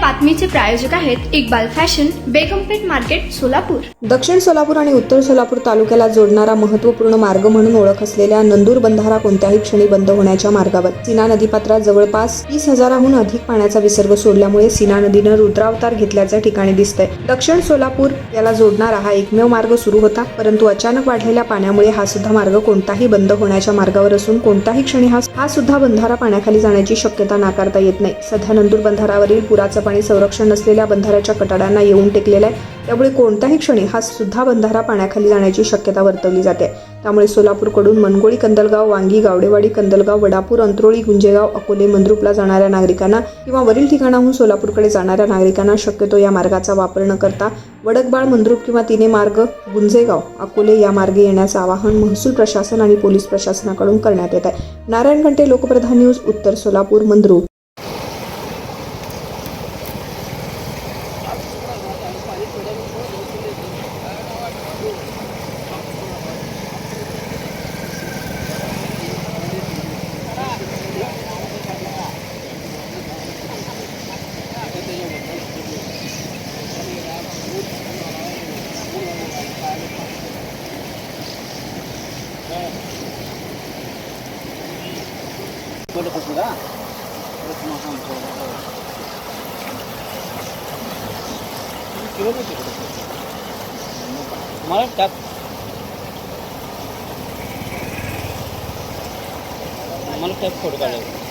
बातमीचे प्रायोजक आहेत Iqbal fashion, बेगमपेठ market, Solapur. दक्षिण सोलापूर आणि उत्तर सोलापूर तालुक्याला जोडणारा महत्त्वपूर्ण मार्ग म्हणून ओळख असलेल्या नंदूर बंधारा कोणत्याही क्षणी बंद होण्याच्या मार्गावर। सीना नदीपात्रात जवळपास 30,000हून अधिक पाण्याचा विसर्ग सोडल्यामुळे सीना नदीनं रुद्रावतार घेतल्याचे ठिकाणी दिसतंय। दक्षिण सोलापूर याला जोडणारा हा एकमेव मार्ग सुरू होता, परंतु अचानक वाढलेल्या पाण्यामुळे हा सुद्धा मार्ग कोणताही बंद होण्याच्या मार्गावर असून कोणताही क्षणी हा सुद्धा बंधारा पाण्याखाली जाण्याची शक्यता नाकारता येत नाही। सध्या नंदूर बंधारावरील पुराचं पाणी संरक्षण नसलेल्या बंधाऱ्याच्या कठाड्यांना येऊन टेकलेलं आहे, त्यामुळे कोणत्याही क्षणी हा सुद्धा बंधारा पाण्याखाली जाण्याची शक्यता वर्तवली जाते। त्यामुळे सोलापूरकडून मनगोळी, कंदलगाव, वांगी, गावडेवाडी, कंदलगाव, वडापूर, अंत्रोळी, गुंजेगाव, अकोले, मंद्रुपला जाणाऱ्या नागरिकांना किंवा वरील ठिकाणाहून सोलापूरकडे जाणाऱ्या नागरिकांना शक्यतो या मार्गाचा वापर न करता वडकबाळ, मंद्रुप किंवा तिने मार्ग गुंजेगाव, अकोले या मार्गे येण्याचं आवाहन महसूल प्रशासन आणि पोलीस प्रशासनाकडून करण्यात येत आहे। नारायण कंटे, लोकप्रधान न्यूज, उत्तर सोलापूर, मंद्रुप। मला टॅप फोटो काढायचा।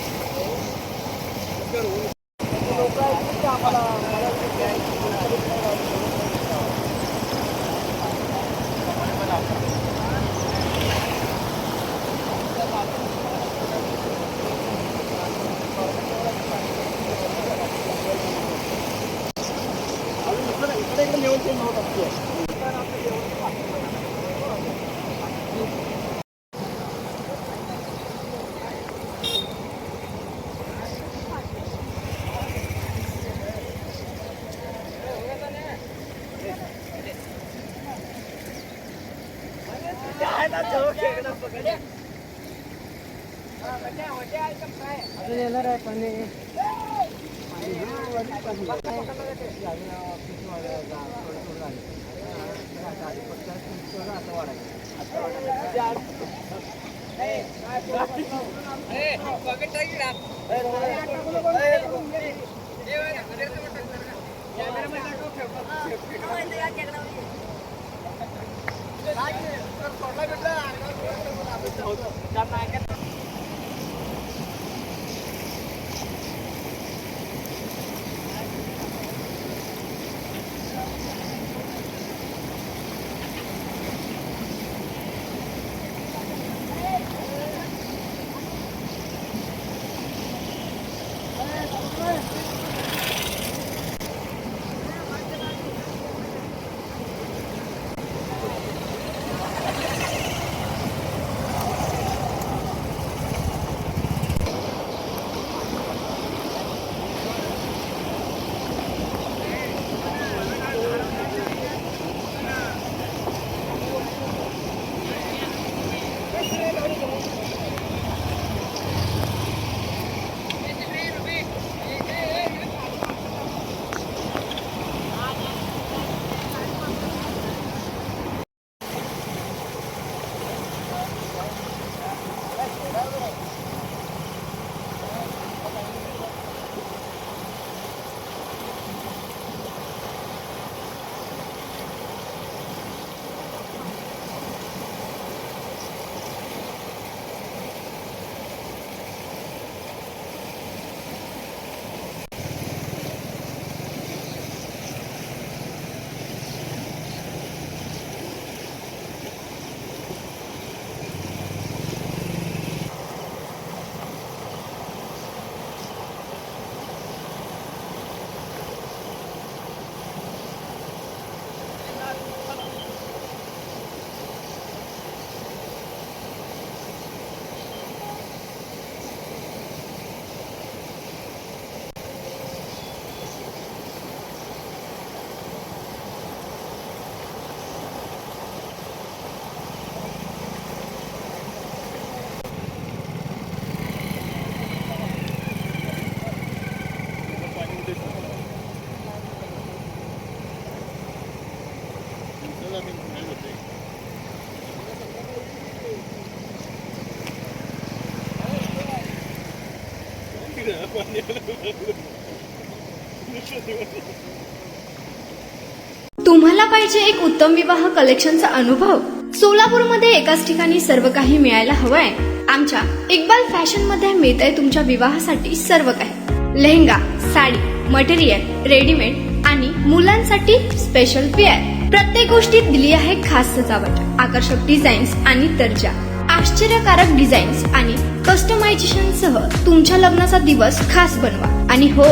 तुम्हाला पाहिजे एक उत्तम विवाह कलेक्शनचा अनुभव? सोलापूरमध्ये एकाच ठिकाणी सर्व काही मिळायला हवंय. आमच्या इक्बाल फॅशन मध्ये मिळतंय तुमच्या विवाहासाठी सर्व काही. लेहंगा, साडी, मटेरियल, रेडीमेड आणि मुलांसाठी स्पेशल वेअर. प्रत्येक गोष्टीत दिली आहे खास सजावट, आकर्षक डिझाईन्स आणि दर्जा. आश्चर्यकारक डिझाईन्स आणि कस्टमायझेशन सह तुमच्या लग्नाचा दिवस खास बनवा. आणि हो,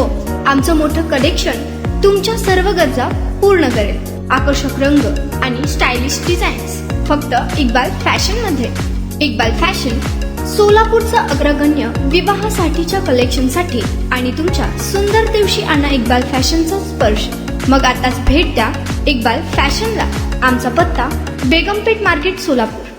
आमचं मोठं कलेक्शन तुमच्या सर्व गरजा पूर्ण करेल. आकर्षक रंग आणि स्टायलिश डिझाईन्स फक्त इक्बाल फॅशन मध्ये. इक्बाल फॅशन सोलापूरचा अग्रगण्य विवाहासाठीच्या कलेक्शनसाठी आणि तुमच्या सुंदर दिवशी आणा इक्बाल फॅशनचा स्पर्श. मग आताच भेट द्या इक्बाल फॅशनला. आमचा पत्ता बेगमपेठ मार्केट, सोलापूर.